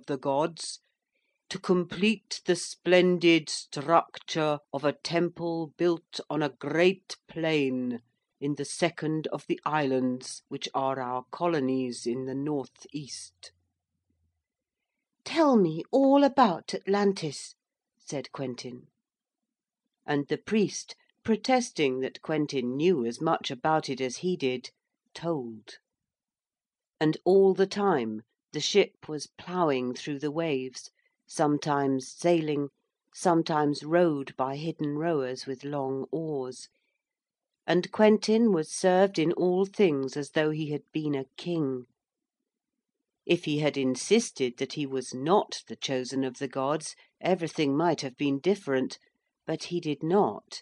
the gods, to complete the splendid structure of a temple built on a great plain in the second of the islands which are our colonies in the north east.' 'Tell me all about Atlantis,' said Quentin. And the priest, protesting that Quentin knew as much about it as he did, told. And all the time the ship was ploughing through the waves, sometimes sailing, sometimes rowed by hidden rowers with long oars. And Quentin was served in all things as though he had been a king. If he had insisted that he was not the chosen of the gods, everything might have been different. But he did not.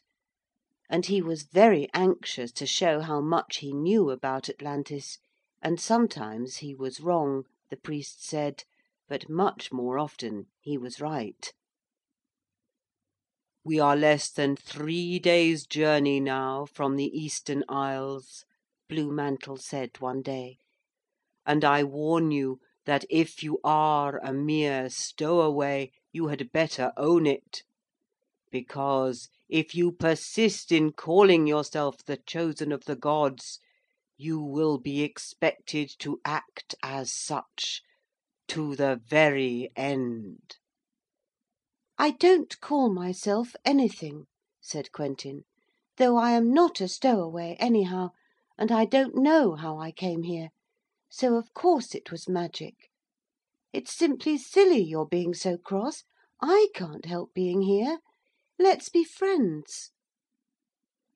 And he was very anxious to show how much he knew about Atlantis, and sometimes he was wrong, the priest said, but much more often he was right. 'We are less than 3 days' journey now from the Eastern Isles,' Blue Mantle said one day, 'and I warn you that if you are a mere stowaway you had better own it. Because if you persist in calling yourself the chosen of the gods, you will be expected to act as such to the very end.' 'I don't call myself anything,' said Quentin, 'though I am not a stowaway anyhow, and I don't know how I came here, so of course it was magic. It's simply silly your being so cross. I can't help being here. Let's be friends.'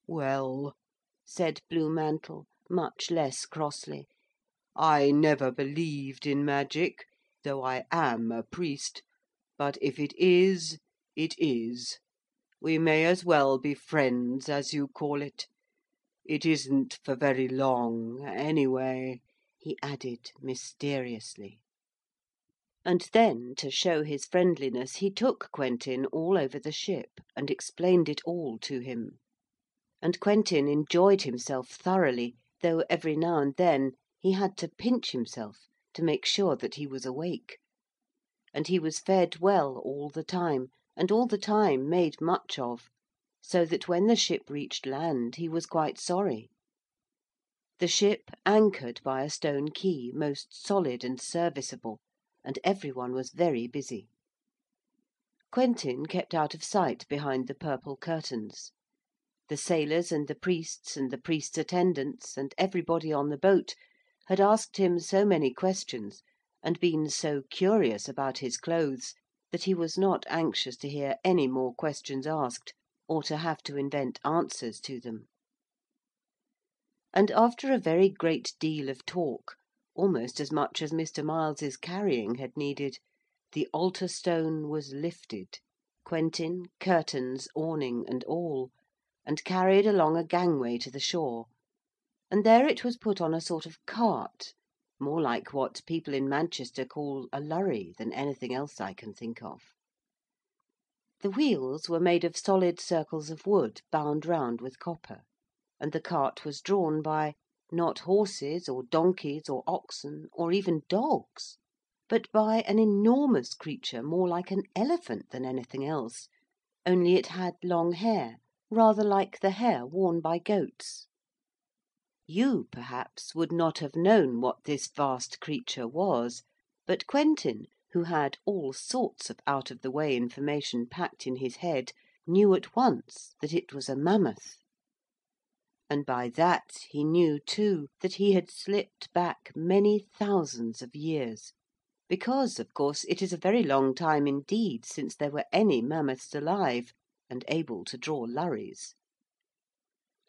'Well,' said Blue Mantle, much less crossly, 'I never believed in magic, though I am a priest, but if it is, it is. We may as well be friends, as you call it. It isn't for very long, anyway,' he added mysteriously. And then, to show his friendliness, he took Quentin all over the ship and explained it all to him. And Quentin enjoyed himself thoroughly, though every now and then he had to pinch himself to make sure that he was awake. And he was fed well all the time, and all the time made much of, so that when the ship reached land he was quite sorry. The ship anchored by a stone quay, most solid and serviceable, and every one was very busy. Quentin kept out of sight behind the purple curtains. The sailors and the priests and the priests' attendants and everybody on the boat had asked him so many questions and been so curious about his clothes that he was not anxious to hear any more questions asked, or to have to invent answers to them. And after a very great deal of talk, almost as much as Mr. Miles's carrying had needed, the altar stone was lifted, Quentin, curtains, awning and all, and carried along a gangway to the shore, and there it was put on a sort of cart, more like what people in Manchester call a lurry than anything else I can think of. The wheels were made of solid circles of wood bound round with copper, and the cart was drawn by, not horses or donkeys or oxen or even dogs, but by an enormous creature more like an elephant than anything else, only it had long hair, rather like the hair worn by goats. You, perhaps, would not have known what this vast creature was, but Quentin, who had all sorts of out-of-the-way information packed in his head, knew at once that it was a mammoth. And by that he knew, too, that he had slipped back many thousands of years, because, of course, it is a very long time indeed since there were any mammoths alive and able to draw lurries.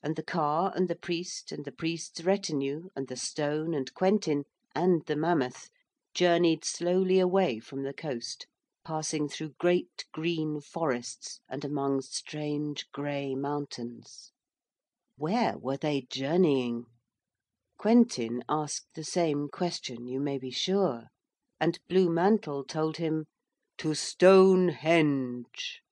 And the car and the priest and the priest's retinue and the stone and Quentin and the mammoth journeyed slowly away from the coast, passing through great green forests and among strange grey mountains. Where were they journeying? Quentin asked the same question, you may be sure, and Blue Mantle told him, 'To Stonehenge.'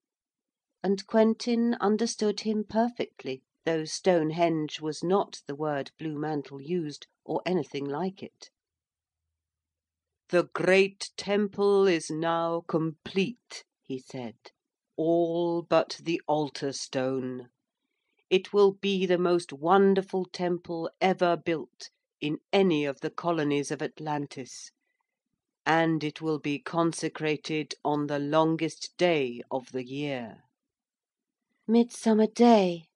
And Quentin understood him perfectly, though Stonehenge was not the word Blue Mantle used, or anything like it. "The great temple is now complete," he said, "all but the altar stone. It will be the most wonderful temple ever built in any of the colonies of Atlantis, and it will be consecrated on the longest day of the year." Midsummer Day,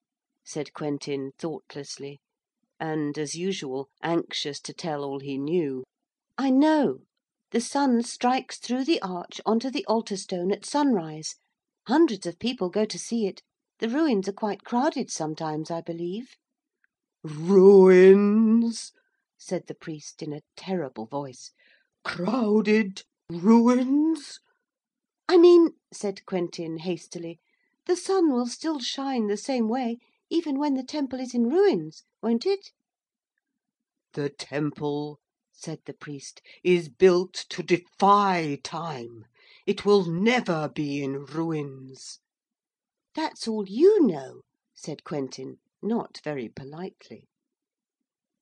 said Quentin thoughtlessly, and, as usual, anxious to tell all he knew. "I know. The sun strikes through the arch on to the altar stone at sunrise. Hundreds of people go to see it. The ruins are quite crowded sometimes, I believe." "Ruins!" said the priest in a terrible voice. "Crowded ruins!" "I mean," said Quentin hastily, "the sun will still shine the same way, even when the temple is in ruins, won't it?" "The temple," said the priest, "is built to defy time. It will never be in ruins." "That's all you know," said Quentin, not very politely.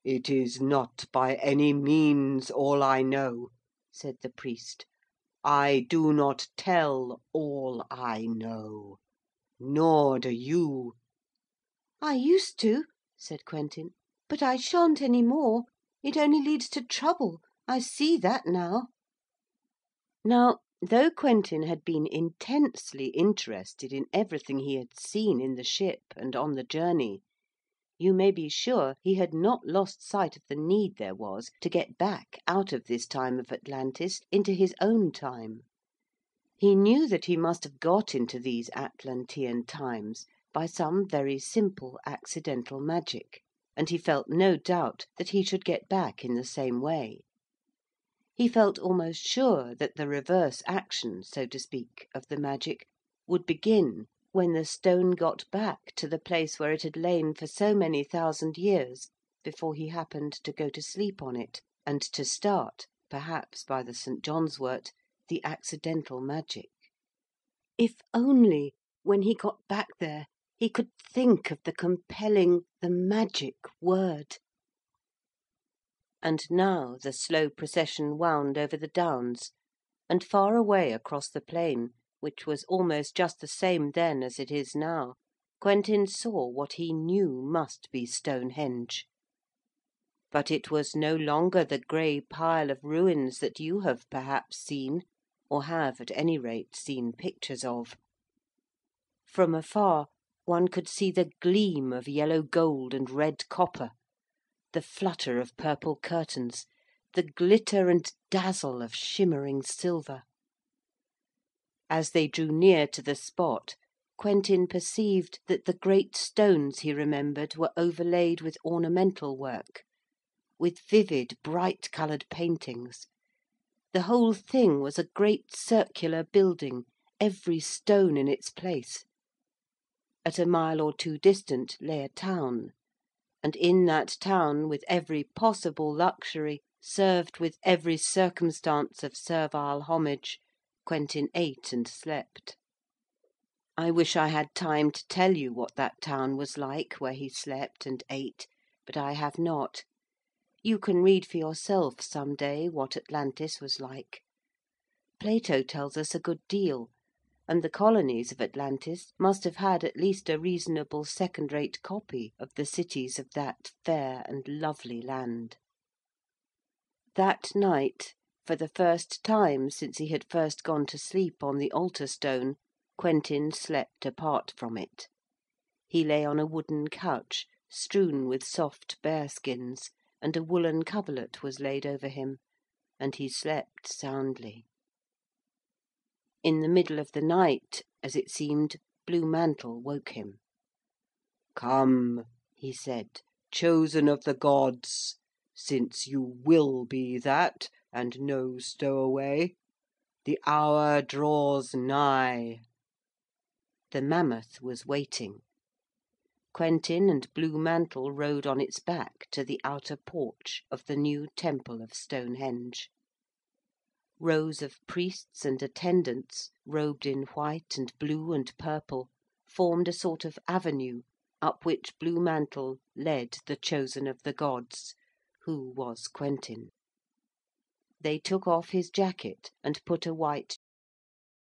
"It is not by any means all I know," said the priest. "I do not tell all I know. Nor do you." "I used to," said Quentin, "but I shan't any more. It only leads to trouble. I see that now." Now, though Quentin had been intensely interested in everything he had seen in the ship and on the journey, you may be sure he had not lost sight of the need there was to get back out of this time of Atlantis into his own time. He knew that he must have got into these Atlantean times by some very simple accidental magic, and he felt no doubt that he should get back in the same way. He felt almost sure that the reverse action, so to speak, of the magic would begin when the stone got back to the place where it had lain for so many thousand years before he happened to go to sleep on it, and to start, perhaps by the St. John's wort, the accidental magic. If only, when he got back there, he could think of the compelling, the magic word. And now the slow procession wound over the downs, and far away across the plain, which was almost just the same then as it is now, Quentin saw what he knew must be Stonehenge. But it was no longer the grey pile of ruins that you have perhaps seen, or have at any rate seen pictures of. From afar one could see the gleam of yellow gold and red copper, the flutter of purple curtains, the glitter and dazzle of shimmering silver. As they drew near to the spot, Quentin perceived that the great stones he remembered were overlaid with ornamental work, with vivid bright coloured paintings. The whole thing was a great circular building, every stone in its place. At a mile or two distant lay a town, and in that town, with every possible luxury, served with every circumstance of servile homage, Quentin ate and slept. I wish I had time to tell you what that town was like where he slept and ate, but I have not. You can read for yourself some day what Atlantis was like. Plato tells us a good deal, and the colonies of Atlantis must have had at least a reasonable second-rate copy of the cities of that fair and lovely land. That night, for the first time since he had first gone to sleep on the altar stone, Quentin slept apart from it. He lay on a wooden couch strewn with soft bearskins, and a woollen coverlet was laid over him, and he slept soundly. In the middle of the night, as it seemed, Blue Mantle woke him. "Come," he said, "chosen of the gods, since you will be that, and no stowaway. The hour draws nigh." The mammoth was waiting. Quentin and Blue Mantle rode on its back to the outer porch of the new temple of Stonehenge. Rows of priests and attendants, robed in white and blue and purple, formed a sort of avenue up which Blue Mantle led the chosen of the gods, who was Quentin. They took off his jacket and put a white